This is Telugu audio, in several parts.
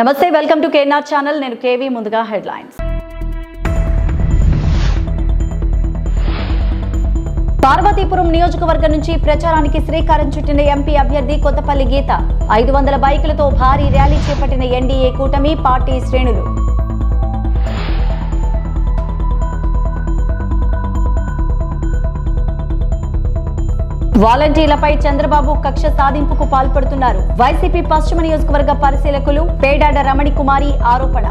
నమస్తే, వెల్కమ్ టు కేఎన్ఆర్ ఛానల్. నేను కేవీ. ముందుగా హెడ్లైన్స్. పార్వతీపురం నియోజకవర్గం నుంచి ప్రచారానికి శ్రీకారం చుట్టిన ఎంపీ అభ్యర్థి కొత్తపల్లి గీత. 500 బైకులతో భారీ ర్యాలీ చేపట్టిన ఎన్డీఏ కూటమి పార్టీ శ్రేణులు. వాలంటీర్లపై చంద్రబాబు కక్ష సాధింపుకు పాల్పడుతున్నారు. వైసీపీ పశ్చిమ నియోజకవర్గ పరిశీలకులు పేడాడ రమణి కుమారి ఆరోపణ.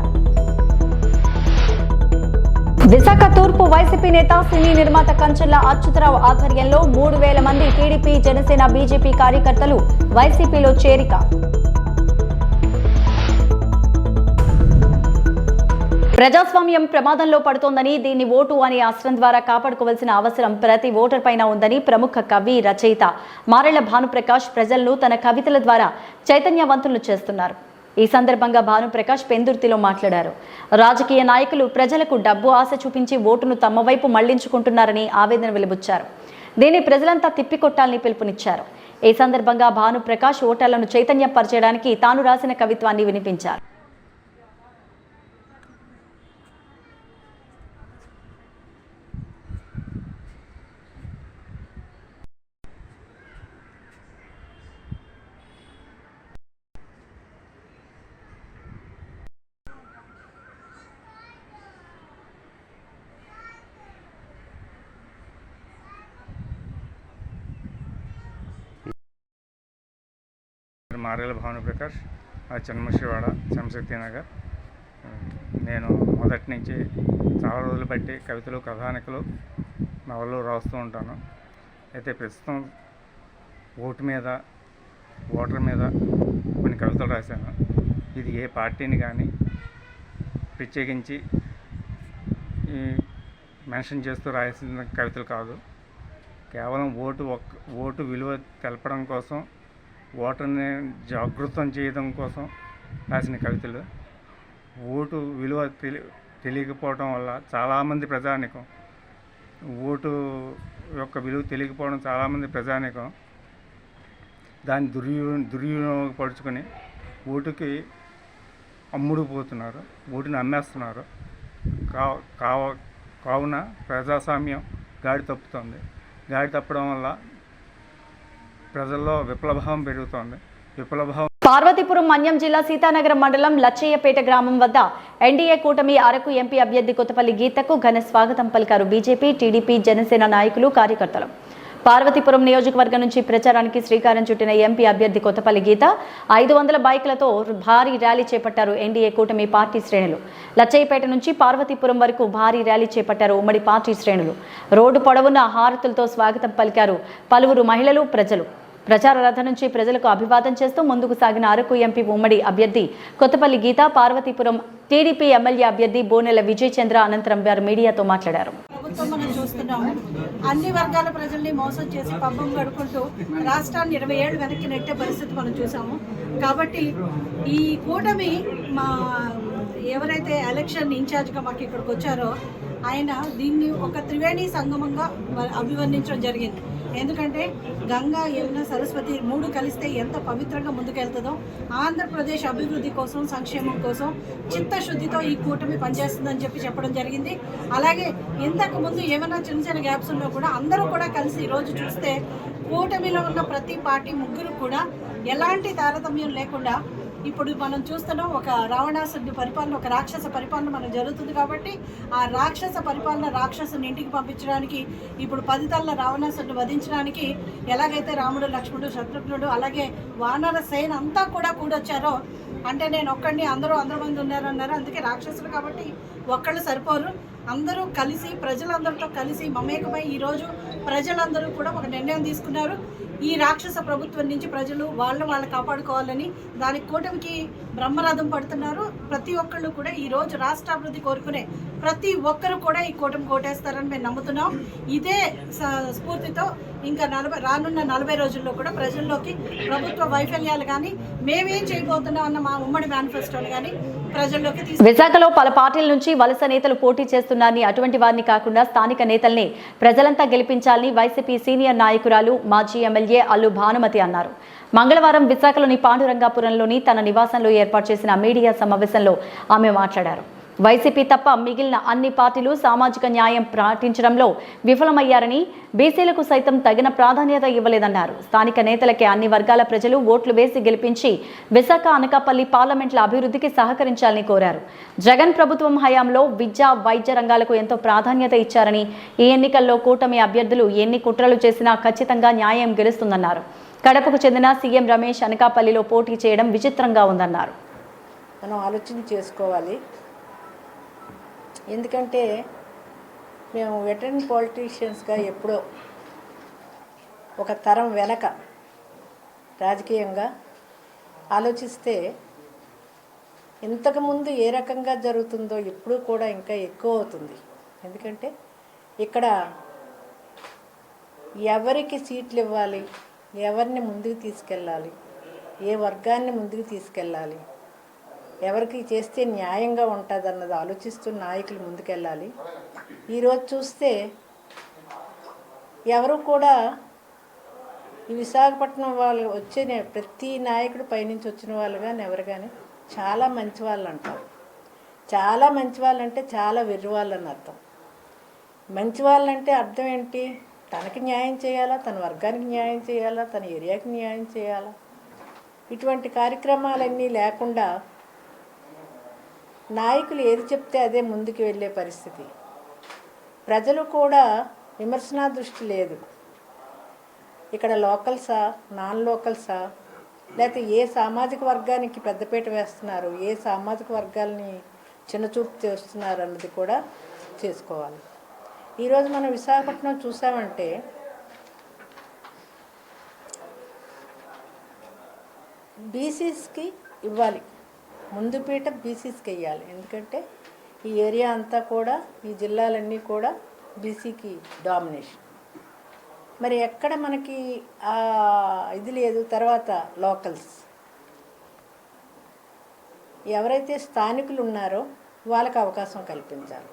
విశాఖ తూర్పు వైసీపీ నేత సినీ నిర్మాత కంచర్ల అచ్యుతరావు ఆధ్వర్యంలో 3000 మంది టీడీపీ, జనసేన, బీజేపీ కార్యకర్తలు వైసీపీలో చేరిక. ప్రజాస్వామ్యం ప్రమాదంలో పడుతోందని, దీన్ని ఓటు అనే అస్త్రం ద్వారా కాపాడుకోవాల్సిన అవసరం ప్రతి ఓటర్ పైన ఉందని ప్రముఖ కవి, రచయిత మారెళ్ల భానుప్రకాష్ ప్రజలను తన కవితల ద్వారా చైతన్యవంతులను చేస్తున్నారు. ఈ సందర్భంగా భానుప్రకాష్ పెందుర్తిలో మాట్లాడారు. రాజకీయ నాయకులు ప్రజలకు డబ్బు ఆశ చూపించి ఓటును తమ వైపు మళ్లించుకుంటున్నారని ఆవేదన వెలిబుచ్చారు. దీన్ని ప్రజలంతా తిప్పికొట్టాలని పిలుపునిచ్చారు. ఈ సందర్భంగా భానుప్రకాష్ ఓటర్లను చైతన్యపరచడానికి తాను రాసిన కవిత్వాన్ని వినిపించారు. మారెళ్ల భానుప్రకాష్, చెన్నమశివాడ, శంశక్తి నగర్. నేను మొదటి నుంచి చాలా రోజులు బట్టి కవితలు, కథానికలు, నవలు రాస్తూ ఉంటాను. అయితే ప్రస్తుతం ఓటర్ మీద కొన్ని కవితలు రాశాను. ఇది ఏ పార్టీని కానీ ప్రత్యేకించి మెన్షన్ చేస్తూ రాయాల్సిన కవితలు కాదు. కేవలం ఓటు విలువ తెలపడం కోసం, ఓటర్ని జాగృతం చేయడం కోసం రాసిన కవితలు. ఓటు విలువ తెలియకపోవడం వల్ల చాలామంది ప్రజానికం, ఓటు యొక్క విలువ తెలియకపోవడం చాలామంది ప్రజానికం దాన్ని దుర్వినియోగపరుచుకొని ఓటుకి అమ్ముడుపోతున్నారు, ఓటుని అమ్మేస్తున్నారు. కావున ప్రజాస్వామ్యం గాడి తప్పుతుంది. గాడి తప్పడం వల్ల ప్రజల్లో విప్లవం పెరుగుతోంది. పార్వతీపురం మన్యం జిల్లా సీతానగరం మండలం లచ్చయ్యపేట గ్రామం వద్ద ఎన్డీఏ కూటమి అరకు ఎంపీ అభ్యర్థి కొత్తపల్లి గీతకు ఘన స్వాగతం పలికారు బీజేపీ, టీడీపీ, జనసేన నాయకులు, కార్యకర్తలు. పార్వతీపురం నియోజకవర్గం నుంచి ప్రచారానికి శ్రీకారం చుట్టిన ఎంపీ అభ్యర్థి కొత్తపల్లి గీత 500 బైకులతో భారీ ర్యాలీ చేపట్టారు ఎన్డీఏ కూటమి పార్టీ శ్రేణులు. లచ్చయ్యపేట నుంచి పార్వతీపురం వరకు భారీ ర్యాలీ చేపట్టారు ఉమ్మడి పార్టీ శ్రేణులు. రోడ్డు పొడవున హారతులతో స్వాగతం పలికారు పలువురు మహిళలు, ప్రజలు. ప్రచార రథ నుంచి ప్రజలకు అభివాదం చేస్తూ ముందుకు సాగిన అరకు ఎంపీ ఉమ్మడి అభ్యర్థి కొత్తపల్లి గీత, పార్వతీపురం టీడీపీ ఎమ్మెల్యే అభ్యర్థి బోనెల విజయ్ చంద్ర అనంతరం వారు మీడియాతో మాట్లాడారు. మనం చూస్తున్నాము, అన్ని వర్గాల ప్రజల్ని మోసం చేసి పబ్బం గడుపుకుంటూ రాష్ట్రాన్ని 20 ఏళ్ళు వెనక్కి నెట్టే పరిస్థితి మనం చూసాము. కాబట్టి ఈ కూటమి ఎవరైతే ఎలక్షన్ ఇన్ఛార్జ్గా మాకు ఇక్కడికి వచ్చారో ఆయన దీన్ని ఒక త్రివేణి సంగమంగా అభివర్ణించడం జరిగింది. ఎందుకంటే గంగా, యమున, సరస్వతి 3 కలిస్తే ఎంత పవిత్రంగా ముందుకెళ్తుందో, ఆంధ్రప్రదేశ్ అభివృద్ధి కోసం, సంక్షేమం కోసం చిత్తశుద్ధితో ఈ కూటమి పనిచేస్తుందని చెప్పడం జరిగింది. అలాగే ఇంతకు ముందు ఏమైనా చిన్న చిన్న గ్యాప్స్ ఉన్నా కూడా అందరూ కూడా కలిసి ఈరోజు చూస్తే కూటమిలో ఉన్న ప్రతి పార్టీ ముగ్గురు కూడా ఎలాంటి తారతమ్యం లేకుండా ఇప్పుడు మనం చూస్తున్నాం. ఒక రావణాసుడి పరిపాలన, ఒక రాక్షస పరిపాలన మనం జరుగుతుంది. కాబట్టి ఆ రాక్షస పరిపాలన, రాక్షసుని ఇంటికి పంపించడానికి, ఇప్పుడు 10 తలల రావణాసుడిని వధించడానికి ఎలాగైతే రాముడు, లక్ష్మణుడు, శత్రుఘ్నుడు, అలాగే వానర సేన అంతా కూడా కూడొచ్చారో, అంటే నేను ఒక్కడిని అందరూ 100 మంది ఉన్నారన్నారు. అందుకే రాక్షసుడు కాబట్టి ఒక్కళ్ళు సరిపోరు. అందరూ కలిసి, ప్రజలందరితో కలిసి మమేకమై ఈరోజు ప్రజలందరూ కూడా ఒక నిర్ణయం తీసుకున్నారు. ఈ రాక్షస ప్రభుత్వం నుంచి ప్రజలు వాళ్ళు కాపాడుకోవాలని దానికి కూటమికి బ్రహ్మరథం పడుతున్నారు. ప్రతి ఒక్కళ్ళు కూడా ఈరోజు రాష్ట్రాభివృద్ధి కోరుకునే ప్రతి ఒక్కరు కూడా ఈ కూటమి కోటేస్తారని మేము నమ్ముతున్నాం. ఇదే స్ఫూర్తితో ఇంకా రానున్న 40 రోజుల్లో కూడా ప్రజల్లోకి ప్రభుత్వ వైఫల్యాలు కానీ మేమేం చేయబోతున్నాం అన్న మా ఉమ్మడి మేనిఫెస్టోని కానీ ప్రజల్లోకి విశాఖలో పలు పార్టీల నుంచి వలస నేతలు పోటీ చేస్తున్నారని, అటువంటి వారిని కాకుండా స్థానిక నేతల్ని ప్రజలంతా గెలిపించాలని వైసీపీ సీనియర్ నాయకురాలు మాజీ ఎమ్మెల్యే అల్లు భానుమతి అన్నారు. మంగళవారం విశాఖలోని పాండురంగాపురంలోని తన నివాసంలో ఏర్పాటు చేసిన మీడియా సమావేశంలో ఆమె మాట్లాడారు. వైసీపీ తప్ప మిగిలిన అన్ని పార్టీలు సామాజిక న్యాయం పాటించడంలో విఫలమయ్యారని, బీసీలకు సైతం తగిన ప్రాధాన్యత ఇవ్వలేదన్నారు. స్థానిక నేతలకే అన్ని వర్గాల ప్రజలు ఓట్లు వేసి గెలిపించి విశాఖ, అనకాపల్లి పార్లమెంట్ల అభివృద్ధికి సహకరించాలని కోరారు. జగన్ ప్రభుత్వం హయాంలో విద్య, వైద్య రంగాలకు ఎంతో ప్రాధాన్యత ఇచ్చారని, ఈ ఎన్నికల్లో కూటమి అభ్యర్థులు ఎన్ని కుట్రలు చేసినా ఖచ్చితంగా న్యాయం గెలుస్తుందన్నారు. కడపకు చెందిన సీఎం రమేష్ అనకాపల్లిలో పోటీ చేయడం విచిత్రంగా ఉందన్నారు. మనం ఆలోచన చేసుకోవాలి. ఎందుకంటే మేము వెటరన్ పాలిటీషియన్స్గా ఎప్పుడో ఒక తరం వెనక రాజకీయంగా ఆలోచిస్తే ఇంతకుముందు ఏ రకంగా జరుగుతుందో ఇప్పుడు కూడా ఇంకా ఎక్కువ అవుతుంది. ఎందుకంటే ఇక్కడ ఎవరికి సీట్లు ఇవ్వాలి, ఎవరిని ముందుకు తీసుకెళ్ళాలి, ఏ వర్గాన్ని ముందుకు తీసుకెళ్ళాలి, ఎవరికి చేస్తే న్యాయంగా ఉంటుంది అన్నది ఆలోచిస్తున్న నాయకులు ముందుకెళ్ళాలి. ఈరోజు చూస్తే ఎవరు కూడా ఈ విశాఖపట్నం వాళ్ళు వచ్చే ప్రతి నాయకుడు పైనుంచి వచ్చిన వాళ్ళు కానీ ఎవరు కానీ చాలా మంచి వాళ్ళు అంటారు. చాలా మంచి వాళ్ళు అంటే చాలా వెర్రి వాళ్ళు అని అర్థం. మంచి వాళ్ళంటే అర్థం ఏంటి? తనకి న్యాయం చేయాలా, తన వర్గానికి న్యాయం చేయాలా, తన ఏరియాకి న్యాయం చేయాలా. ఇటువంటి కార్యక్రమాలన్నీ లేకుండా నాయకులు ఏది చెప్తే అదే ముందుకు వెళ్ళే పరిస్థితి. ప్రజలు కూడా విమర్శనా దృష్టి లేదు. ఇక్కడ లోకల్సా, నాన్ లోకల్సా, లేకపోతే ఏ సామాజిక వర్గానికి పెద్దపీట వేస్తున్నారు, ఏ సామాజిక వర్గాలని చిన్నచూపు చేస్తున్నారు అన్నది కూడా చేసుకోవాలి. ఈరోజు మనం విశాఖపట్నం చూసామంటే బీసీస్కి ఇవ్వాలి, ముందు పీట బీసీస్కి వెయ్యాలి. ఎందుకంటే ఈ ఏరియా అంతా కూడా, ఈ జిల్లాలన్నీ కూడా బీసీకి డామినేషన్. మరి ఎక్కడ మనకి ఇది లేదు. తర్వాత లోకల్స్ ఎవరైతే స్థానికులు ఉన్నారో వాళ్ళకి అవకాశం కల్పించాలి.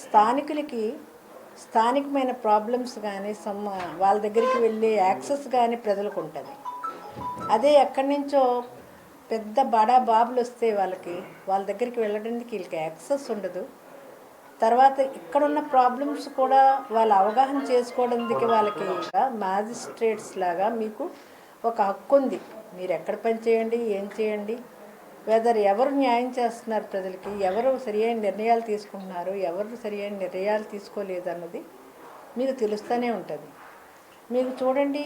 స్థానికులకి స్థానికమైన ప్రాబ్లమ్స్ కానీ వాళ్ళ దగ్గరికి వెళ్ళే యాక్సెస్ కానీ ప్రజలకు ఉంటుంది. అదే ఎక్కడి నుంచో పెద్ద బడా బాబులు వస్తే వాళ్ళ దగ్గరికి వెళ్ళడానికి వీళ్ళకి యాక్సెస్ ఉండదు. తర్వాత ఇక్కడున్న ప్రాబ్లమ్స్ కూడా వాళ్ళు అవగాహన చేసుకోవడానికి వాళ్ళకి మ్యాజిస్ట్రేట్స్ లాగా మీకు ఒక హక్కు ఉంది. మీరు ఎక్కడ పని చేయండి, ఏం చేయండి, వెదర్ ఎవరు న్యాయం చేస్తున్నారు ప్రజలకి, ఎవరు సరియైన నిర్ణయాలు తీసుకుంటున్నారు, ఎవరు సరియైన నిర్ణయాలు తీసుకోలేదు అన్నది మీకు తెలుస్తూనే ఉంటుంది. మీకు చూడండి,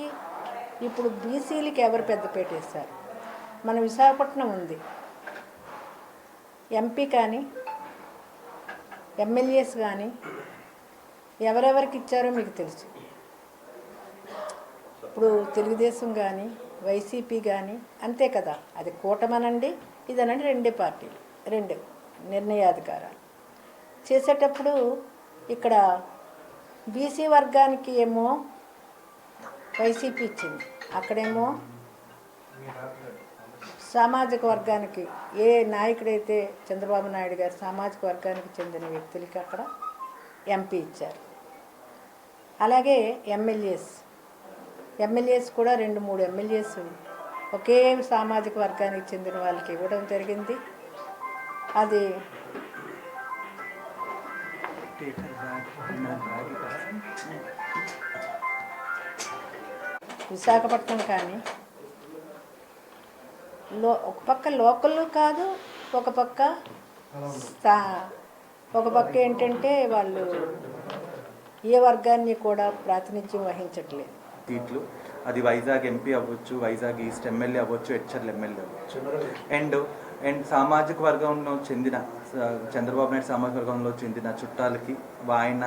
ఇప్పుడు బీసీలకి ఎవరు పెద్దపీట వేస్తారు? మన విశాఖపట్నం ఉంది. ఎంపీ కానీ ఎమ్మెల్యేస్ కానీ ఎవరెవరికి ఇచ్చారో మీకు తెలుసు. ఇప్పుడు తెలుగుదేశం కానీ వైసీపీ కానీ అంతే కదా. అది కూటమనండి, ఇదనండి, రెండే పార్టీలు, రెండు నిర్ణయాధికారాలు చేసేటప్పుడు ఇక్కడ బీసీ వర్గానికి ఏమో వైసీపీ ఇచ్చింది, అక్కడేమో సామాజిక వర్గానికి ఏ నాయకుడైతే చంద్రబాబు నాయుడు గారు సామాజిక వర్గానికి చెందిన వ్యక్తులకి అక్కడ ఎంపీ ఇచ్చారు. అలాగే ఎమ్మెల్యేస్ కూడా 2-3 ఎమ్మెల్యేస్ ఒకే సామాజిక వర్గానికి చెందిన వాళ్ళకి ఇవ్వడం జరిగింది. అది విశాఖపట్నం కానీ ఒక పక్క లోకల్ కాదు, ఒక పక్క ఏంటంటే వాళ్ళు ఏ వర్గాన్ని కూడా ప్రాతినిధ్యం వహించట్లేదు. సీట్లు అది వైజాగ్ ఎంపీ అవ్వచ్చు, వైజాగ్ ఈస్ట్ ఎమ్మెల్యే అవ్వచ్చు, హెచ్ఆర్ఎల్ ఎమ్మెల్యే అవ్వచ్చు. అండ్ సామాజిక వర్గంలో చెందిన చంద్రబాబు నాయుడు సామాజిక వర్గంలో చెందిన చుట్టాలకి ఆయన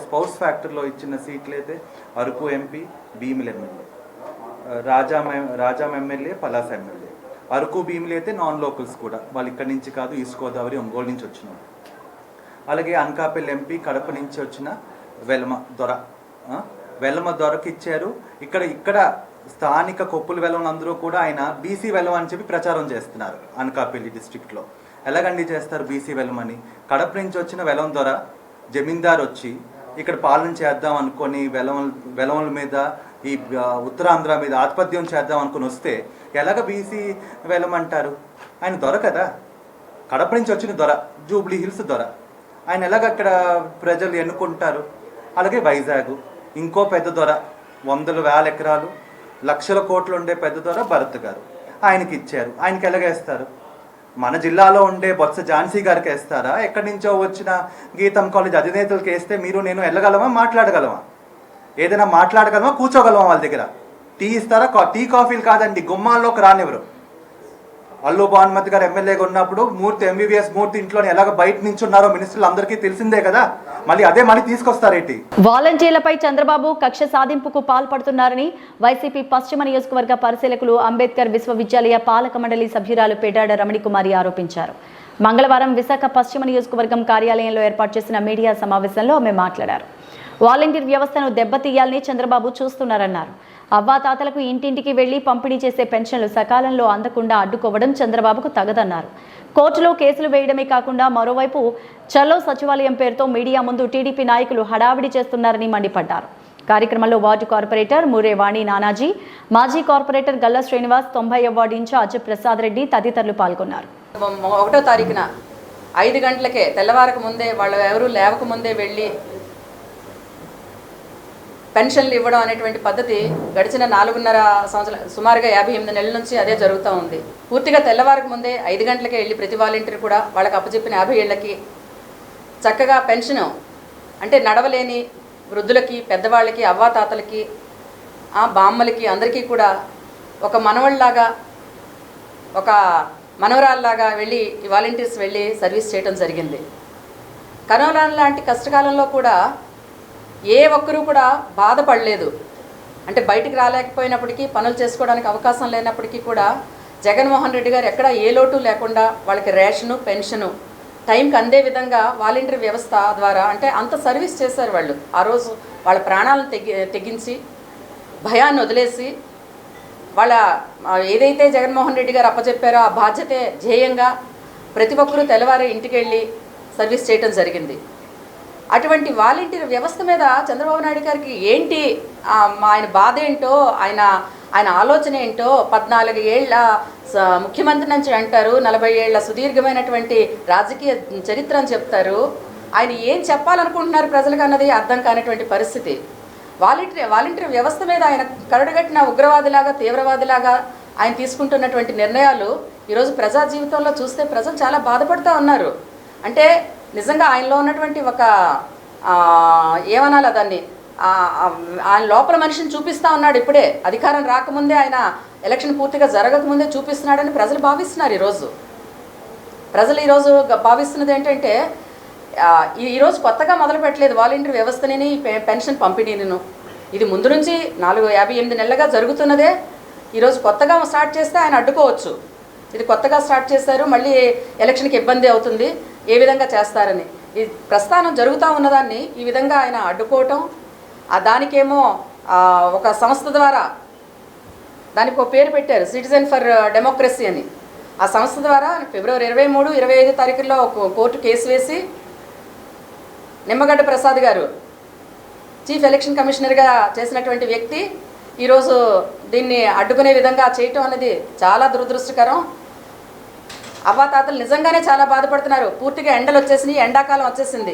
స్పౌస్ ఫ్యాక్టర్లో ఇచ్చిన సీట్లు అయితే Araku MP, Bheemili MLA, Rajam MLA, Palasa MLA. Araku Bheemili అయితే నాన్ లోకల్స్ కూడా, వాళ్ళు ఇక్కడి నుంచి కాదు, ఈస్ట్ గోదావరి, ఒంగోలు నుంచి వచ్చినారు. అలాగే అనకాపల్లి ఎంపీ కడప నుంచి వచ్చిన వెల్మ దొర, వెలమ దొరకిచ్చారు. ఇక్కడ స్థానిక కొప్పుల వెలంలందరూ కూడా ఆయన బీసీ వెలం అని చెప్పి ప్రచారం చేస్తున్నారు అనకాపల్లి డిస్ట్రిక్ట్లో. ఎలాగండి చేస్తారు బీసీ వెలం అని? కడప నుంచి వచ్చిన వెలం ద్వారా జమీందార్ వచ్చి ఇక్కడ పాలన చేద్దాం అనుకొని వెలముల మీద ఈ ఉత్తరాంధ్ర మీద ఆధిపత్యం చేద్దాం అనుకుని వస్తే ఎలాగ బీసీ వెలం అంటారు? ఆయన దొర కదా, కడప నుంచి వచ్చిన దొర, జూబ్లీ హిల్స్ దొర. ఆయన ఎలాగ అక్కడ ప్రజలు ఎన్నుకుంటారు? అలాగే వైజాగ్ ఇంకో పెద్ద దొర, వందల వేల ఎకరాలు లక్షల కోట్లు ఉండే పెద్ద దొర భరత్ గారు, ఆయనకి ఇచ్చారు. ఆయనకి ఎలాగేస్తారు? మన జిల్లాలో ఉండే బొత్స ఝాన్సీ గారికి వేస్తారా? ఎక్కడి నుంచో వచ్చిన గీతం కాలేజ్ అధినేతలకు వేస్తే మీరు నేను వెళ్ళగలమా? మాట్లాడగలమా? ఏదైనా మాట్లాడగలమా? కూర్చోగలమా? వాళ్ళ దగ్గర టీ ఇస్తారా? టీ కాఫీలు కాదండి, గుమ్మాల్లోకి రానివ్వరు. అల్లు భానుమతి గారు ఎమ్మెల్యేగా ఉన్నప్పుడు మూర్తి ఎంబీబీఎస్ మూర్తి ఇంట్లోనే ఎలాగ బయట నుంచి ఉన్నారో మినిస్టర్లు అందరికీ తెలిసిందే కదా. మళ్ళీ తీసుకొస్తారేంటి? వాలంటీర్లపై చంద్రబాబు కక్ష సాధింపుకు పాల్పడుతున్నారని వైసీపీ పశ్చిమ నియోజకవర్గ పరిశీలకులు అంబేద్కర్ విశ్వవిద్యాలయ పాలక మండలి సభ్యురాలు పేడాడ రమణికుమారి ఆరోపించారు. మంగళవారం విశాఖ పశ్చిమ నియోజకవర్గం కార్యాలయంలో ఏర్పాటు చేసిన మీడియా సమావేశంలో ఆమె మాట్లాడారు. వాలంటీర్ వ్యవస్థను దెబ్బతీయాలని చంద్రబాబు చూస్తున్నారన్నారు. అవ్వాతాతలకు ఇంటింటికి వెళ్లి పంపిణీ చేసే పెన్షన్లు సకాలంలో అందకుండా అడ్డుకోవడం చంద్రబాబుకు తగదన్నారు. కోర్టులో కేసులు వేయడమే కాకుండా మరోవైపు చలో సచివాలయం పేరుతో మీడియా ముందు టీడీపీ నాయకులు హడావిడి చేస్తున్నారని మండిపడ్డారు. కార్యక్రమంలో వార్డు కార్పొరేటర్ మురే వాణి నానాజీ, మాజీ కార్పొరేటర్ గల్లా శ్రీనివాస్, 90వ వార్డు ఇన్ఛార్జ్ ప్రసాద్ రెడ్డి తదితరులు పాల్గొన్నారు. 1వ తారీఖున 5 గంటలకే తెల్లవారకు ముందే వాళ్ళు ఎవరూ లేవక ముందే వెళ్ళి పెన్షన్లు ఇవ్వడం అనేటువంటి పద్ధతి గడిచిన 4.5 సంవత్సరాలు, సుమారుగా 58 నెలల నుంచి అదే జరుగుతూ ఉంది. పూర్తిగా తెల్లవారికి ముందే 5 గంటలకే వెళ్ళి ప్రతి వాలంటీర్ కూడా వాళ్ళకి అప్పచెప్పిన 50 ఏళ్ళకి చక్కగా పెన్షన్ అంటే నడవలేని వృద్ధులకి, పెద్దవాళ్ళకి, అవ్వాతాతలకి, బామ్మలకి అందరికీ కూడా ఒక మనవళ్ళలాగా, ఒక మనవరాల్లాగా వెళ్ళి ఈ వాలంటీర్స్ వెళ్ళి సర్వీస్ చేయడం జరిగింది. కరోనా లాంటి కష్టకాలంలో కూడా ఏ ఒక్కరూ కూడా బాధపడలేదు. అంటే బయటికి రాలేకపోయినప్పటికీ, పనులు చేసుకోవడానికి అవకాశం లేనప్పటికీ కూడా జగన్మోహన్ రెడ్డి గారు ఎక్కడ ఏ లోటు లేకుండా వాళ్ళకి రేషను, పెన్షను టైంకి అందే విధంగా వాలంటీర్ వ్యవస్థ ద్వారా అంటే అంత సర్వీస్ చేశారు వాళ్ళు. ఆ రోజు వాళ్ళ ప్రాణాలను తెగించి భయాన్ని వదిలేసి వాళ్ళ ఏదైతే జగన్మోహన్ రెడ్డి గారు అప్పచెప్పారో ఆ బాధ్యతే ధ్యేయంగా ప్రతి ఒక్కరూ తెల్లవారి ఇంటికి వెళ్ళి సర్వీస్ చేయడం జరిగింది. అటువంటి వాలంటీర్ వ్యవస్థ మీద చంద్రబాబు నాయుడు గారికి ఏంటి ఆయన బాధ ఏంటో, ఆయన ఆలోచన ఏంటో, 14 ఏళ్ల ముఖ్యమంత్రి నుంచి అంటారు, 40 ఏళ్ల సుదీర్ఘమైనటువంటి రాజకీయ చరిత్ర అని చెప్తారు. ఆయన ఏం చెప్పాలనుకుంటున్నారు ప్రజలకు అన్నది అర్థం కానిటువంటి పరిస్థితి. వాలంటీర్ వ్యవస్థ మీద ఆయన కరడుగట్టిన ఉగ్రవాదిలాగా, తీవ్రవాదిలాగా ఆయన తీసుకుంటున్నటువంటి నిర్ణయాలు ఈరోజు ప్రజా జీవితంలో చూస్తే ప్రజలు చాలా బాధపడుతూ ఉన్నారు. అంటే నిజంగా ఆయనలో ఉన్నటువంటి ఒక ఏమనాలి దాన్ని, ఆయన లోపల మనిషిని చూపిస్తూ ఉన్నాడు. ఇప్పుడే అధికారం రాకముందే, ఆయన ఎలక్షన్ పూర్తిగా జరగకముందే చూపిస్తున్నాడని ప్రజలు భావిస్తున్నారు. ప్రజలు ఈరోజు భావిస్తున్నది ఏంటంటే ఈరోజు కొత్తగా మొదలు పెట్టలేదు వాలంటీర్ వ్యవస్థని, పెన్షన్ పంపిణీను. ఇది ముందు నుంచి 58 నెలలుగా జరుగుతున్నదే. ఈరోజు కొత్తగా స్టార్ట్ చేస్తే ఆయన అడ్డుకోవచ్చు. ఇది కొత్తగా స్టార్ట్ చేశారు, మళ్ళీ ఎలక్షన్కి ఇబ్బంది అవుతుంది, ఏ విధంగా చేస్తారని. ఈ ప్రస్థానం జరుగుతూ ఉన్నదాన్ని ఈ విధంగా ఆయన అడ్డుకోవటం, దానికేమో ఒక సంస్థ ద్వారా దానికి ఒక పేరు పెట్టారు, సిటిజన్ ఫర్ డెమోక్రసీ అని. ఆ సంస్థ ద్వారా ఫిబ్రవరి 23, 25 తారీఖుల్లో కోర్టు కేసు వేసి నిమ్మగడ్డ ప్రసాద్ గారు చీఫ్ ఎలక్షన్ కమిషనర్గా చేసినటువంటి వ్యక్తి ఈరోజు దీన్ని అడ్డుకునే విధంగా చేయటం అనేది చాలా దురదృష్టకరం. అవ్వాతాతలు నిజంగానే చాలా బాధపడుతున్నారు. పూర్తిగా ఎండలు వచ్చేసినాయి, ఎండాకాలం వచ్చేసింది.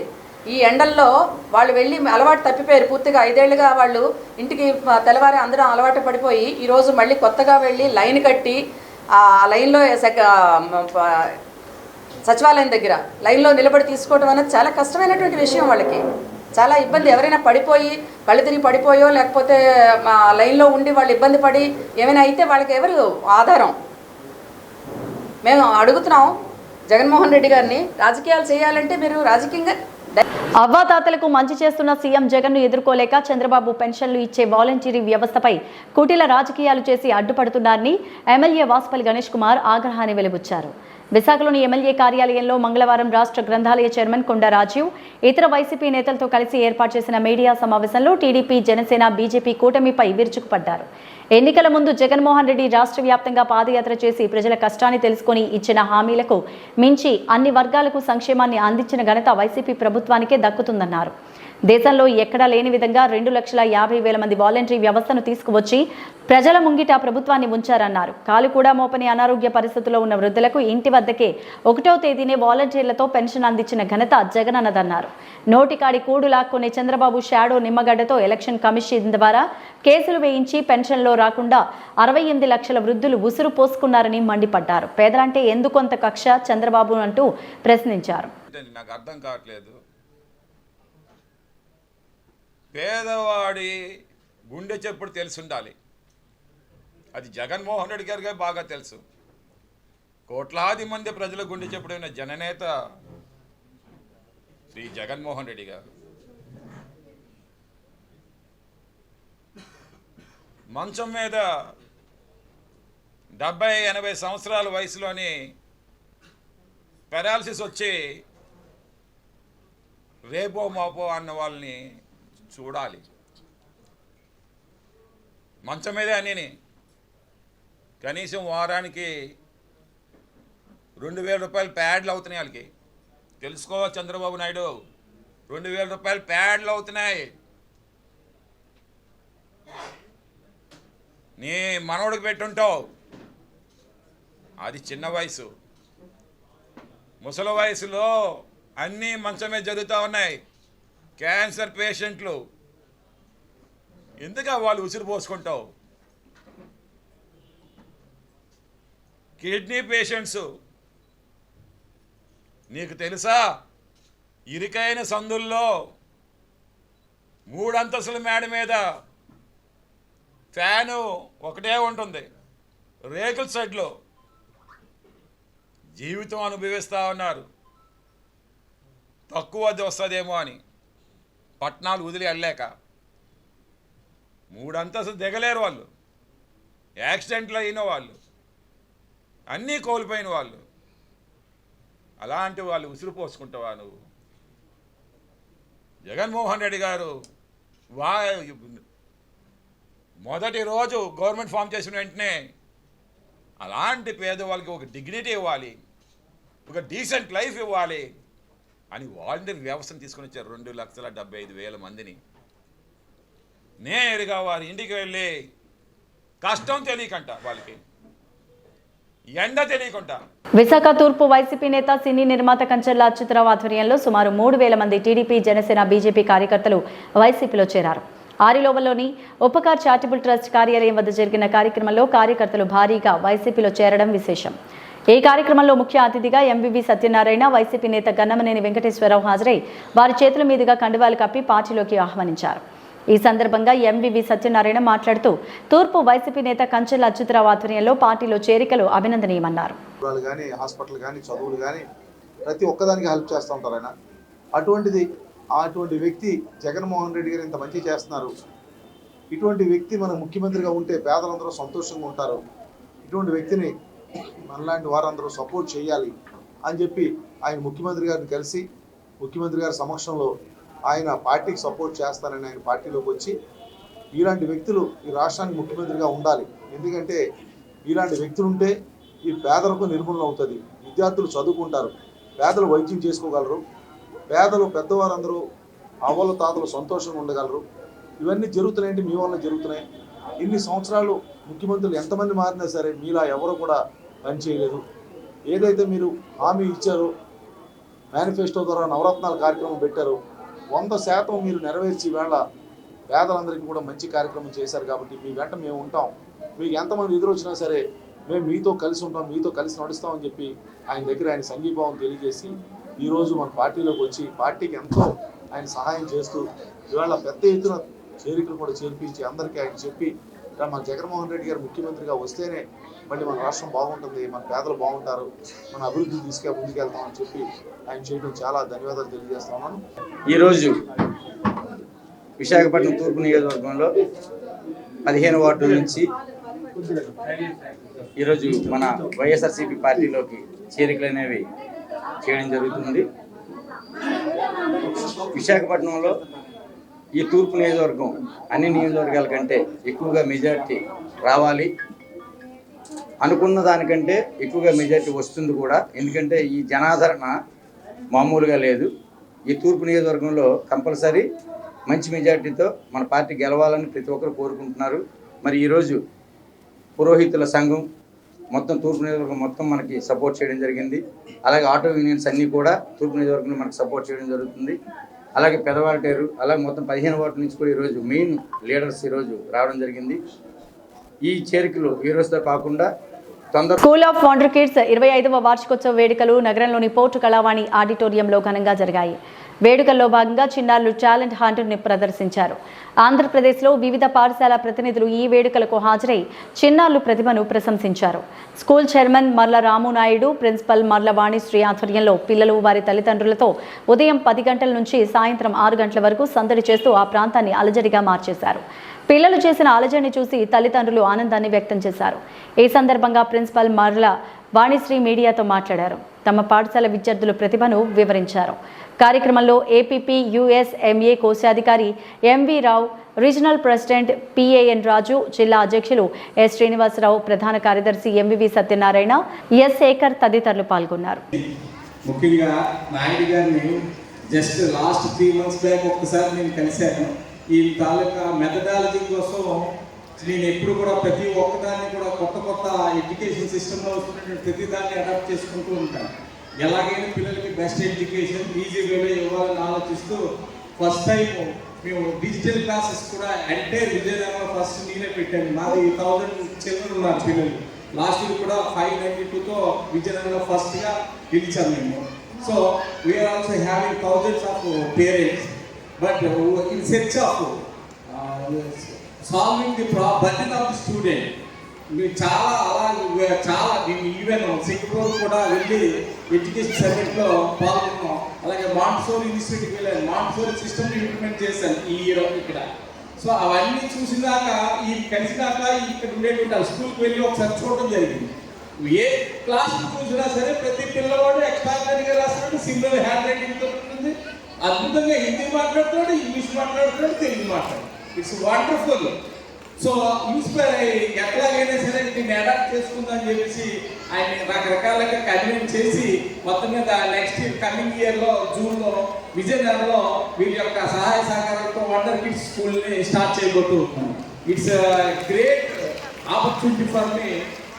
ఈ ఎండల్లో వాళ్ళు వెళ్ళి అలవాటు తప్పిపోయారు. పూర్తిగా 5 ఏళ్ళుగా వాళ్ళు ఇంటికి తెల్లవారి అందరూ అలవాటు పడిపోయి ఈరోజు మళ్ళీ కొత్తగా వెళ్ళి లైన్ కట్టి ఆ లైన్లో సచివాలయం దగ్గర లైన్లో నిలబడి తీసుకోవడం అనేది చాలా కష్టమైనటువంటి విషయం. వాళ్ళకి చాలా ఇబ్బంది. ఎవరైనా పడిపోయి కళ్ళు తిరిగి పడిపోయో లేకపోతే లైన్లో ఉండి వాళ్ళు ఇబ్బంది పడి ఏమైనా అయితే వాళ్ళకి ఎవరు ఆధారం? మేము అడుగుతున్నాం జగన్మోహన్ రెడ్డి గారిని, రాజకీయాలు చేయాలంటే మీరు రాజకీయంగా అవ్వాతాతలకు మంచి చేస్తున్న సీఎం జగన్ను ఎదుర్కోలేక చంద్రబాబు పెన్షన్లు ఇచ్చే వాలంటీరీ వ్యవస్థపై కుటిల రాజకీయాలు చేసి అడ్డుపడుతున్నారని ఎమ్మెల్యే వాసుపల్లి గణేష్ కుమార్ ఆగ్రహాన్ని వెలిబుచ్చారు. విశాఖలోని ఎమ్మెల్యే కార్యాలయంలో మంగళవారం రాష్ట్ర గ్రంథాలయ చైర్మన్ కొండ రాజీవ్ ఇతర వైసీపీ నేతలతో కలిసి ఏర్పాటు చేసిన మీడియా సమావేశంలో టీడీపీ, జనసేన, బీజేపీ కూటమిపై విరుచుకుపడ్డారు. ఎన్నికల ముందు జగన్మోహన్ రెడ్డి రాష్ట్ర వ్యాప్తంగా పాదయాత్ర చేసి ప్రజల కష్టాన్ని తెలుసుకుని ఇచ్చిన హామీలకు మించి అన్ని వర్గాలకు సంక్షేమాన్ని అందించిన ఘనత వైసీపీ ప్రభుత్వానికే దక్కుతుందన్నారు. దేశంలో ఎక్కడా లేని విధంగా 2,50,000 మంది వాలంటరీ వ్యవస్థను తీసుకువచ్చి ప్రజల ముంగిట ప్రభుత్వాన్ని ఉంచారన్నారు. కాలు కూడా మోపని అనారోగ్య పరిస్థితుల్లో ఉన్న వృద్ధులకు ఇంటి వద్దకే 1వ తేదీనే వాలంటీర్లతో పెన్షన్ అందించిన ఘనత జగనన్నదన్నారు. నోటికాడి కూడు లాక్కునే చంద్రబాబు షాడో నిమ్మగడ్డతో ఎలక్షన్ కమిషన్ ద్వారా కేసులు వేయించి పెన్షన్లో రాకుండా 68 లక్షల వృద్ధులు ఉసురు పోసుకున్నారని మండిపడ్డారు. పేదలంటే ఎందుకొంత కక్ష చంద్రబాబు అంటూ ప్రశ్నించారు. నాకు అర్థం కావట్లేదు. పేదవాడి గుండె చెప్పుడు తెలిసి ఉండాలి. అది జగన్మోహన్ రెడ్డి గారికి బాగా తెలుసు. కోట్లాది మంది ప్రజల గుండె చెప్పుడైన జననేత శ్రీ జగన్మోహన్ రెడ్డి గారు మంచం మీద 70-80 సంవత్సరాల వయసులోని పెరాలసిస్ వచ్చి రేపో మాపో అన్న వాళ్ళని చూడాలి. మంచం మీదే అన్నీ కనీసం వారానికి 2,000 రూపాయలు ప్యాడ్లు అవుతున్నాయి. వాళ్ళకి తెలుసుకో చంద్రబాబు నాయుడు, 2,000 రూపాయలు ప్యాడ్లు అవుతున్నాయి. నీ మనవడికి పెట్టుంటావు, అది చిన్న వయసు. ముసలి వయసులో అన్నీ మంచమే జరుగుతూ ఉన్నాయి. క్యాన్సర్ పేషెంట్లు ఎందుకు వాళ్ళు ఉసిరు పోసుకుంటావు? కిడ్నీ పేషెంట్స్ నీకు తెలుసా, ఇరుకైన సందుల్లో 3 అంతస్తుల మేడ మీద ఫ్యాను ఒకటే ఉంటుంది, రేకుల సైడ్లో జీవితం అనుభవిస్తూ ఉన్నారు. తక్కువ అది వస్తుందేమో అని పట్టణాలు వదిలి వెళ్ళలేక 3 అంతస్తులు దిగలేరు వాళ్ళు. యాక్సిడెంట్లు అయిన వాళ్ళు, అన్నీ కోల్పోయిన వాళ్ళు. అలాంటి వాళ్ళు ఉసురు పోసుకుంటావా నువ్వు? జగన్మోహన్ రెడ్డి గారు మొదటి రోజు గవర్నమెంట్ ఫామ్ చేసిన వెంటనే అలాంటి పేదవాళ్ళకి ఒక డిగ్నిటీ ఇవ్వాలి, ఒక డీసెంట్ లైఫ్ ఇవ్వాలి అని వాలంటీర్ వ్యవస్థను తీసుకుని వచ్చారు. 2,75,000 మందిని నేరుగా వారి ఇంటికి వెళ్ళి కష్టం తెలియకంట, వాళ్ళకి ఎండ తెలియకుండా. విశాఖ తూర్పు వైసీపీ నేత సినీ నిర్మాత కంచర్ల అచ్యుతరావు ఆధ్వర్యంలో సుమారు 3,000 మంది టీడీపీ, జనసేన, బీజేపీ కార్యకర్తలు వైసీపీలో చేరారు. ఆరిలోవలోని ఉపకార్ చారిటబుల్ ట్రస్ట్ కార్యాలయం వద్ద జరిగిన కార్యక్రమంలో కార్యకర్తలు భారీగా వైసీపీలో చేరడం విశేషం. ఈ కార్యక్రమంలో ముఖ్య అతిథిగా ఎంవివి సత్యనారాయణ, వైసీపీ నేత గన్నమనేని వెంకటేశ్వరరావు హాజరై వారి చేతుల మీదుగా కండువాలు కప్పి పార్టీలోకి ఆహ్వానించారు. ఈ సందర్భంగా ఎంవివి సత్యనారాయణ మాట్లాడుతూ తూర్పు వైసీపీ నేత కంచెల అచ్యుతరావు ఆధ్వర్యంలో పార్టీలో చేరికలు అభినందనీయమన్నారు. హాస్పిటల్ కానీ, చదువులు కానీ ప్రతి ఒక్కదానికి హెల్ప్ చేస్తూ ఉంటారు ఆయన. అటువంటి వ్యక్తి జగన్మోహన్ రెడ్డి గారు ఇంత మంచి చేస్తున్నారు. ఇటువంటి వ్యక్తి మన ముఖ్యమంత్రిగా ఉంటే పేదలందరూ సంతోషంగా ఉంటారు. ఇటువంటి వ్యక్తిని మనలాంటి వారందరూ సపోర్ట్ చేయాలి అని చెప్పి ఆయన ముఖ్యమంత్రి గారిని కలిసి ముఖ్యమంత్రి గారి సమక్షంలో ఆయన పార్టీకి సపోర్ట్ చేస్తానని ఆయన పార్టీలోకి వచ్చి ఇలాంటి వ్యక్తులు ఈ రాష్ట్రానికి ముఖ్యమంత్రిగా ఉండాలి. ఎందుకంటే ఇలాంటి వ్యక్తులు ఉంటే ఈ పేదలకు నిర్మూలన అవుతుంది. విద్యార్థులు చదువుకుంటారు, పేదలు వైద్యం చేసుకోగలరు, పేదలు పెద్దవారందరూ అవ్వలు తాతలు సంతోషంగా ఉండగలరు. ఇవన్నీ జరుగుతున్నాయంటే మీ వల్ల జరుగుతున్నాయి. ఇన్ని సంవత్సరాలు ముఖ్యమంత్రులు ఎంతమంది మారినా సరే మీలా ఎవరు కూడా పనిచేయలేదు. ఏదైతే మీరు హామీ ఇచ్చారో, మేనిఫెస్టో ద్వారా నవరత్నాల కార్యక్రమం పెట్టారో 100% మీరు నెరవేర్చి వేళ పేదలందరికీ కూడా మంచి కార్యక్రమం చేశారు. కాబట్టి మీ వెంట మేము ఉంటాం, మీకు ఎంతమంది ఎదురొచ్చినా సరే మేము మీతో కలిసి ఉంటాం, మీతో కలిసి నడుస్తామని చెప్పి ఆయన దగ్గర ఆయన సంఘీభావం తెలియజేసి ఈరోజు మన పార్టీలోకి వచ్చి పార్టీకి ఎంతో ఆయన సహాయం చేస్తూ ఇవాళ పెద్ద ఎత్తున చేరికలు కూడా చేర్పించి అందరికీ ఆయన చెప్పి మన జగన్మోహన్ రెడ్డి గారు ముఖ్యమంత్రిగా వస్తేనే మళ్ళీ మన రాష్ట్రం బాగుంటుంది, మన పేదలు బాగుంటారు, మన అభివృద్ధి ముందుకెళ్తామని చెప్పి ఆయన చేయడం చాలా ధన్యవాదాలు తెలియజేస్తున్నాను. ఈరోజు విశాఖపట్నం తూర్పు నియోజకవర్గంలో 15 వార్డుల నుంచి ఈరోజు మన వైఎస్ఆర్సీపీ పార్టీలోకి చేరికలు అనేవి చేయడం జరుగుతుంది. విశాఖపట్నంలో ఈ తూర్పు నియోజకవర్గం అన్ని నియోజకవర్గాల కంటే ఎక్కువగా మెజార్టీ రావాలి, అనుకున్న దానికంటే ఎక్కువగా మెజార్టీ వస్తుంది కూడా. ఎందుకంటే ఈ జనాదరణ మామూలుగా లేదు. ఈ తూర్పు నియోజకవర్గంలో కంపల్సరీ మంచి మెజార్టీతో మన పార్టీ గెలవాలని ప్రతి ఒక్కరు కోరుకుంటున్నారు. మరి ఈరోజు పురోహితుల సంఘం మొత్తం తూర్పు నియోజకవర్గం మొత్తం మనకి సపోర్ట్ చేయడం జరిగింది. అలాగే ఆటో యూనియన్స్ అన్నీ కూడా తూర్పు నియోజకవర్గంలో మనకి సపోర్ట్ చేయడం జరుగుతుంది. అలాగే పెదవాటేరు, అలాగే మొత్తం 15 వార్డుల నుంచి కూడా ఈరోజు మెయిన్ లీడర్స్ ఈరోజు రావడం జరిగింది. ఈ చేరికలు ఈ రోజుతో కాకుండా స్కూల్ ఆఫ్ వండర్ కిడ్స్ 25వ వార్షికోత్సవ వేడుకలు నగరంలోని పోర్టు కళావాణి ఆడిటోరియంలో ఘనంగా జరిగాయి. వేడుకల్లో భాగంగా చిన్నారులు టాలెంట్ హంట్ని ప్రదర్శించారు. ఆంధ్రప్రదేశ్లో వివిధ పాఠశాల ప్రతినిధులు ఈ వేడుకలకు హాజరై చిన్నారుల ప్రతిభను ప్రశంసించారు. స్కూల్ చైర్మన్ మర్ల రాము నాయుడు, ప్రిన్సిపల్ మర్ల వాణిశ్రీ ఆధ్వర్యంలో పిల్లలు వారి తల్లిదండ్రులతో ఉదయం 10 గంటల నుంచి సాయంత్రం 6 గంటల వరకు సందడి చేస్తూ ఆ ప్రాంతాన్ని అలజడిగా మార్చేశారు. పిల్లలు చేసిన అలజడిని చూసి తల్లిదండ్రులు ఆనందాన్ని వ్యక్తం చేశారు. ఈ సందర్భంగా ప్రిన్సిపల్ మర్ల వాణిశ్రీ మీడియాతో మాట్లాడారు. తమ పాఠశాల విద్యార్థుల ప్రతిభను వివరించారు. కార్యక్రమంలో ఏపీపీ యుఎస్ఎంఏ కోశాధికారి ఎంవి రావు, రీజనల్ ప్రెసిడెంట్ పిఏఎన్ రాజు, జిల్లా అధ్యక్షులు ఎస్ శ్రీనివాసరావు, ప్రధాన కార్యదర్శి ఎంవివి సత్యనారాయణ, ఎస్ శేఖర్ తదితరులు పాల్గొన్నారు. ముఖ్యంగా నాయుడు గారిని జస్ట్ లాస్ట్ 3 months బ్యాక్ ఒక్కసారి నేను కలిశాను. ఈ తాలూకా మెథడాలజీ కోసం నేను ఎప్పుడు కూడా ప్రతి ఒక్కదాన్ని కూడా కొత్త ఎడ్యుకేషన్ సిస్టంలో వస్తున్నటువంటి ప్రతి దాన్ని అడాప్ట్ చేసుకుంటూ ఉంటాను. ఎలాగైనా పిల్లలకి బెస్ట్ ఎడ్యుకేషన్ ఈజీ వేలో ఇవ్వాలని ఆలోచిస్తూ ఫస్ట్ టైం మేము డిజిటల్ క్లాసెస్ కూడా అంటే విజయనగరంలో ఫస్ట్ నేనే పెట్టాను. మాది 1000 చిల్డ్రన్ ఉన్నారు పిల్లలు. లాస్ట్ ఇయర్ కూడా 592తో విజయనగరంలో ఫస్ట్గా గెలిచాము మేము. So we are also having thousands of parents but in search of solving the burden of the student. మీరు చాలా ఈవెన్ సింగపూర్ కూడా వెళ్ళి ఎడ్యుకేషన్ సర్వీస్లో పాల్గొన్నాం. అలాగే మాంటసోరీ ఇన్స్టిట్యూట్కి వెళ్ళాను. మాంటసోరీ సిస్టమ్ని ఇంప్లిమెంట్ చేశాను ఈ ఇయర్ ఇక్కడ. సో అవన్నీ చూసినాక ఈ కలిసినాక ఇక్కడ ఉండేటువంటి స్కూల్కి వెళ్ళి ఒకసారి చూడడం జరిగింది. ఏ క్లాస్ చూసినా సరే ప్రతి పిల్లవాడు ఎక్స్ట్రాడినరీగా రాస్తున్నాడు, సింగిల్ హ్యాండ్ రైటింగ్తో ఉంటుంది, అద్భుతంగా హిందీ మాట్లాడుతున్నాడు, ఇంగ్లీష్ మాట్లాడుతున్నాడు, తెలుగు మాట్లాడుతున్నాడు. It's wonderful. సో ఇన్స్పైర్ అయ్యి ఎట్లాగైనా సరే దీన్ని అడాప్ట్ చేసుకుందని చెప్పేసి ఆయన రకరకాలుగా కన్వీన్ చేసి మొత్తం మీద నెక్స్ట్ ఇయర్ కమింగ్ ఇయర్లో జూన్లో విజయనగరంలో వీరి యొక్క సహాయ సహకారాలతో వండర్ కిడ్స్ స్కూల్ని స్టార్ట్ చేయబోతున్నాం. It's great opportunity for me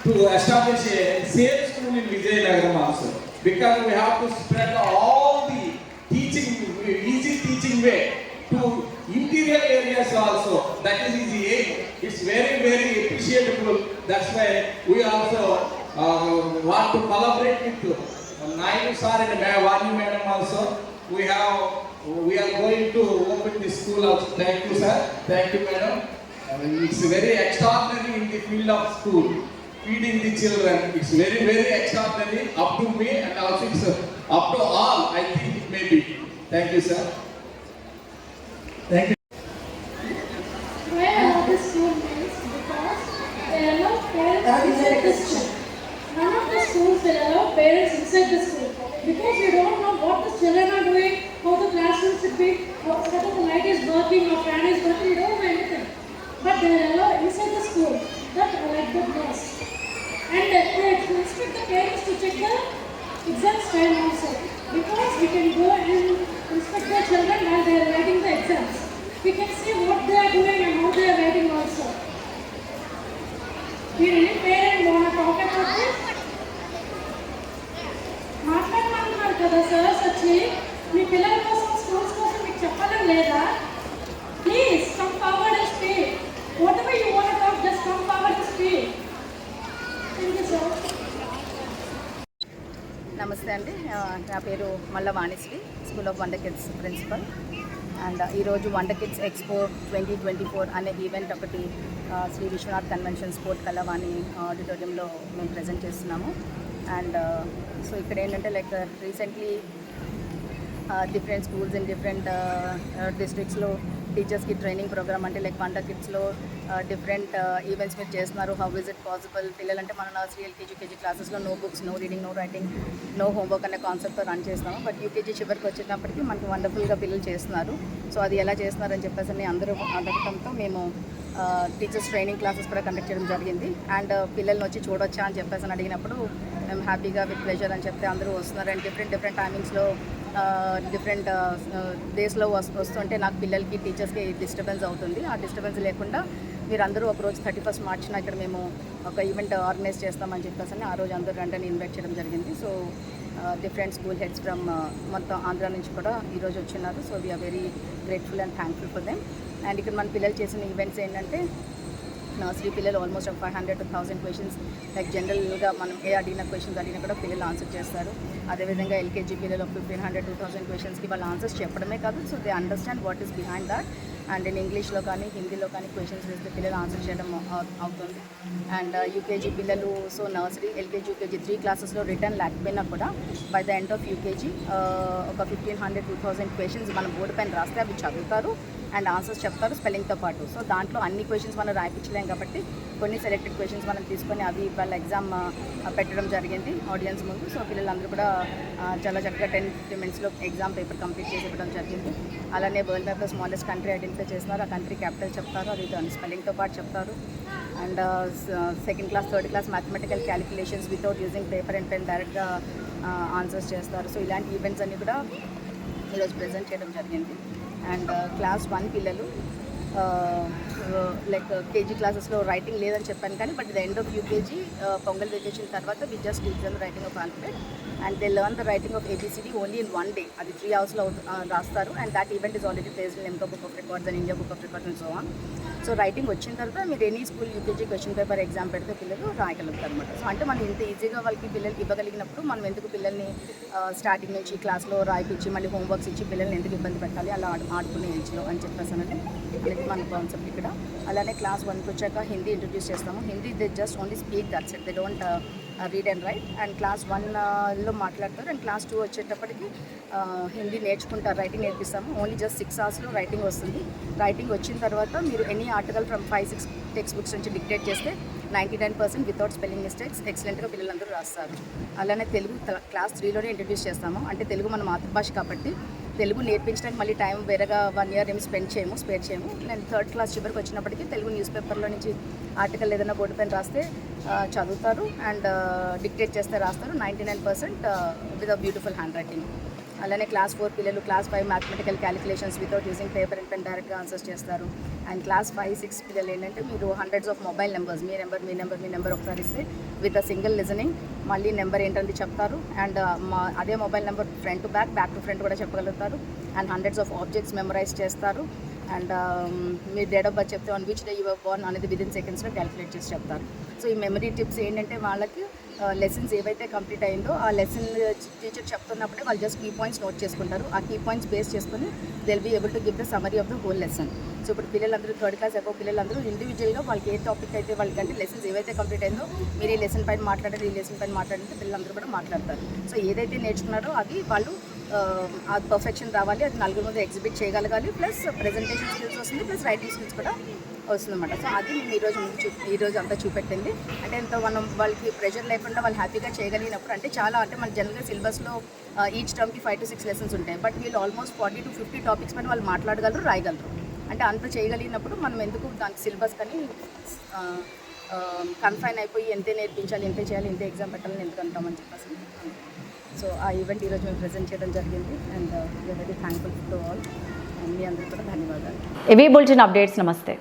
to establish A same school in Vizianagaram also because we have to spread all the teaching easy teaching way to interior areas also. That is his aim. It's very appreciable. That's why we also want to collaborate with Naidu sir and Vani madam also. We are going to open this school also. Thank you sir. Thank you madam. It's very extraordinary in the field of school. Feeding the children. It's very extraordinary. Up to me and also it's up to all. I think it may be. Thank you sir. Thank you. Why I love this school means because they allow parents inside the school. None of the schools will allow parents inside the school because we don't know what the children are doing, how the classroom should be, whether the light is working or fan is working. We don't know anything. But they will allow inside the school. That I like the most. And they expect the parents to check the exam time also because we can go and inspect the children while they are writing the exams. We can see what they are doing and how they are writing also. Did any parent want to talk about this? మాట్లాడమంటున్నారు కదా సార్స్ వచ్చి మీ పిల్లల కోసం స్కూల్స్ కోసం మీకు చెప్పాలని లేదా? Please come forward and speak. Whatever you want to talk just come forward and speak. Thank you sir. నమస్తే అండి, నా పేరు Malla Vanisri, school of wonder kids principal. And ఈరోజు వండర్ కిడ్స్ ఎక్స్పో 2024 అనే ఈవెంట్ ఒకటి శ్రీ విశ్వనాథ్ కన్వెన్షన్ స్పోర్ట్ కళావాణి ఆడిటోరియంలో మేము ప్రజెంట్ చేస్తున్నాము. అండ్ సో ఇక్కడ ఏంటంటే like recently different schools in different డిస్ట్రిక్ట్స్లో టీచర్స్కి ట్రైనింగ్ ప్రోగ్రామ్ అంటే లైక్ వండర్ కిడ్స్లో డిఫరెంట్ ఈవెంట్స్ మీరు చేస్తున్నారు. How is it possible? పిల్లలంటే మన నర్సరీ ఎల్కేజీ యూకేజీ క్లాసెస్లో no books, no reading, no writing, no homework అనే కాన్సెప్ట్తో రన్ చేస్తాము. బట్ యూకేజీ చివరికి వచ్చేటప్పటికి మనకి వండర్ఫుల్గా పిల్లలు చేస్తున్నారు. సో అది ఎలా చేస్తున్నారని చెప్పేసి అందరూ అడగటంతో మేము టీచర్స్ ట్రైనింగ్ క్లాసెస్ కూడా కండక్ట్ చేయడం జరిగింది. అండ్ పిల్లల్ని వచ్చి చూడొచ్చా అని చెప్పేసి అడిగినప్పుడు మేము హ్యాపీగా విత్ ప్లెజర్ అని చెప్తే అందరూ వస్తున్నారు. అండ్ డిఫరెంట్ టైమింగ్స్లో డిఫరెంట్ డేస్లో వస్తుంటే నాకు పిల్లలకి టీచర్స్కి డిస్టర్బెన్స్ అవుతుంది. ఆ డిస్టర్బెన్స్ లేకుండా మీరు అందరూ ఒకరోజు 31st మార్చిన ఇక్కడ మేము ఒక ఈవెంట్ ఆర్గనైజ్ చేస్తామని చెప్పేసి ఆ రోజు అందరూ రండి ఇన్వైట్ చేయడం జరిగింది. So different school heads from మొత్తం ఆంధ్ర నుంచి కూడా ఈరోజు వచ్చినారు. So we are very grateful and thankful for them. అండ్ ఇక్కడ మన పిల్లలు చేసిన ఈవెంట్స్ ఏంటంటే నర్సరీ పిల్లలు ఆల్మోస్ట్ 500 to 1000 క్వశ్చన్స్ లైక్ జనరల్గా మనం ఏ అడిగిన క్వశ్చన్స్ అడిగినా కూడా పిల్లలు ఆన్సర్ చేస్తారు. అదేవిధంగా ఎల్కేజీ పిల్లలు 1500 to 2000 క్వశ్చన్స్కి వాళ్ళు ఆన్సర్స్ చెప్పడమే కాదు, so they understand what is behind that. And నేను ఇంగ్లీష్లో కానీ హిందీలో కానీ క్వశ్చన్స్ వేస్తే పిల్లలు ఆన్సర్ చేయడం అవుతుంది. అండ్ యూకేజీ పిల్లలు సో నర్సరీ ఎల్కేజీ యూకేజీ 3 క్లాసెస్లో రిటర్న్ లేకపోయినా కూడా by the end of UKG ఒక 1500 to 2000 క్వశ్చన్స్ మనం బోర్డు పైన రాస్తే అవి చదువుతారు అండ్ ఆన్సర్స్ చెప్తారు స్పెల్లింగ్తో పాటు. సో దాంట్లో అన్ని క్వశ్చన్స్ మనం రాయించలేం కాబట్టి కొన్ని సెలెక్టెడ్ క్వశ్చన్స్ మనం తీసుకొని అవి వాళ్ళ ఎగ్జామ్ పెట్టడం జరిగింది ఆడియన్స్ ముందు. సో పిల్లలందరూ కూడా చాలా చక్కగా 10-15 మినిట్స్లో ఎగ్జామ్ పేపర్ కంప్లీట్ చేసి ఇవ్వడం జరిగింది. అలానే వరల్డ్ మ్యాప్లో స్మాలెస్ట్ కంట్రీ ఐడెంటిఫై చేస్తున్నారు, ఆ కంట్రీ క్యాపిటల్ చెప్తారు, అది దాని స్పెల్లింగ్తో పాటు చెప్తారు. And second class third class mathematical calculations without using paper and pen డైరెక్ట్గా ఆన్సర్స్ చేస్తారు. సో ఇలాంటి ఈవెంట్స్ అన్నీ కూడా ఈరోజు ప్రజెంట్ చేయడం జరిగింది. అండ్ క్లాస్ 1 పిల్లలు లైక్ కేజీ క్లాసెస్లో రైటింగ్ లేదని చెప్పాను కానీ but the end of UKG Pongal vacation తర్వాత we just teach them writing of alphabet and they learn the writing of ABCD only in 1 day. అది 3 hours రాస్తారు. And that event is already placed in Limca book of records and India book of records and so on. So writing వచ్చిన తర్వాత మీరు any school UKG question paper exam పెడితే పిల్లలు రాయగలుగుతారు అనమాట. సో అంటే మనం ఇంత ఈజీగా వాళ్ళకి పిల్లలకి ఇవ్వగలిగినప్పుడు మనం ఎందుకు పిల్లల్ని స్టార్టింగ్ నుంచి క్లాస్లో రాయిపించి మళ్ళీ హోంవర్క్స్ ఇచ్చి పిల్లల్ని ఎందుకు ఇబ్బంది పెట్టాలి అలా ఆడుకునే ఏజ్లో అని చెప్పేసానండి. అనేది మన కాన్సెప్ట్ ఇక్కడ. అలానే క్లాస్ 1కి వచ్చాక హిందీ ఇంట్రడ్యూస్ చేస్తాము. Hindi they just only speak that's it, they don't read and write. And class 1లో మాట్లాడతారు. అండ్ క్లాస్ 2 వచ్చేటప్పటికి హిందీ నేర్చుకుంటారు, రైటింగ్ నేర్పిస్తాము. ఓన్లీ జస్ట్ 6 hours రైటింగ్ వస్తుంది. రైటింగ్ వచ్చిన తర్వాత మీరు any article from 5-6 textbooks నుంచి డిక్టేట్ చేస్తే 99% వితౌట్ స్పెల్లింగ్ మిస్టేక్స్ ఎక్సలెంట్గా పిల్లలందరూ రాస్తారు. అలానే తెలుగు క్లాస్ 3లోనే ఇంట్రడ్యూస్ చేస్తాము. అంటే తెలుగు మన మాతృభాష కాబట్టి తెలుగు నేర్పించడానికి మళ్ళీ టైం వేరేగా 1 year ఏమి స్పెండ్ చేయము. నేను 3rd క్లాస్ చివరికి వచ్చినప్పటికీ తెలుగు న్యూస్ పేపర్లో నుంచి ఆర్టికల్ ఏదైనా బోర్డు పైన రాస్తే చదువుతారు అండ్ డిక్టేట్ చేస్తే రాస్తారు 99% with a beautiful handwriting. అలానే క్లాస్ 4 పిల్లలు class 5 mathematical calculations without using paper and pen డైరెక్ట్గా ఆన్సర్స్ చేస్తారు. అండ్ క్లాస్ 5-6 పిల్లలు ఏంటంటే మీరు హండ్రెడ్స్ ఆఫ్ మొబైల్ నెంబర్స్ మీ నెంబర్ ఒకసారి ఇస్తే విత్ అ సింగిల్ లిజనింగ్ మళ్ళీ నెంబర్ ఏంటంటే చెప్తారు. అండ్ అదే mobile number front to back to front కూడా చెప్పగలుగుతారు. And hundreds of objects memorise చేస్తారు. అండ్ మీ డేట్ ఆఫ్ బర్త్ చెప్తే on which day you were born అనేది విదిన్ సెకండ్స్లో క్యాలిక్యులేట్ చేసి చెప్తారు. సో ఈ మెమరీ టిప్స్ ఏంటంటే వాళ్ళకి లెసన్స్ ఏవైతే కంప్లీట్ అయిందో ఆ లెసన్ టీచర్ చెప్తున్నప్పుడే వాళ్ళు జస్ట్ కీ పాయింట్స్ నోట్ చేసుకుంటారు. ఆ కీ పాయింట్స్ బేస్ చేసుకుని they will be able to give the summary of the whole lesson. So ఇప్పుడు పిల్లలందరూ 3rd క్లాస్ అబౌవ్ పిల్లలందరూ ఇండివిజువల్గా వాళ్ళకి ఏ టాపిక్ అయితే వాళ్ళకంటే లెసన్స్ ఏవైతే కంప్లీట్ అయిందో మీరు ఈ లెసన్ పైన మాట్లాడారు ఈ లెసన్ పైన మాట్లాడితే పిల్లలందరూ కూడా మాట్లాడతారు. సో ఏదైతే నేర్చుకున్నారో అది వాళ్ళు ఆ పర్ఫెక్షన్ రావాలి, అది నలుగురు ముందు ఎగ్జిబిట్ చేయగలగాలి, ప్లస్ ప్రెజెంటేషన్ స్కిల్స్ వస్తుంది, ప్లస్ రైటింగ్ స్కిల్స్ కూడా వస్తుందన్నమాట. సో అది మేము ఈరోజు అంతా చూపెట్టింది. అంటే ఎంతో మనం వాళ్ళకి ప్రెషర్ లేకుండా వాళ్ళు హ్యాపీగా చేయగలిగినప్పుడు అంటే చాలా అంటే మన జనరల్గా సిలబస్లో ఈచ్ టర్మ్కి 5 to 6 lessons ఉంటాయి. బట్ వీళ్ళు ఆల్మోస్ట్ 40 to 50 టాపిక్స్ పైన వాళ్ళు మాట్లాడగలరు, రాయగలరు. అంటే అంత చేయగలిగినప్పుడు మనం ఎందుకు దానికి సిలబస్ కానీ కన్ఫైన్ అయిపోయి ఎంతే నేర్పించాలి, ఎంతే చేయాలి, ఎంతే ఎగ్జామ్ పెట్టాలని ఎందుకు అంటామని చెప్పేసి. సో ఆ ఈవెంట్ ఈరోజు మేము ప్రజెంట్ చేయడం జరిగింది. And we are very thankful to all. మీ అందరికీ కూడా ధన్యవాదాలు. ఇవి బులెటిన్ అప్డేట్స్. నమస్తే.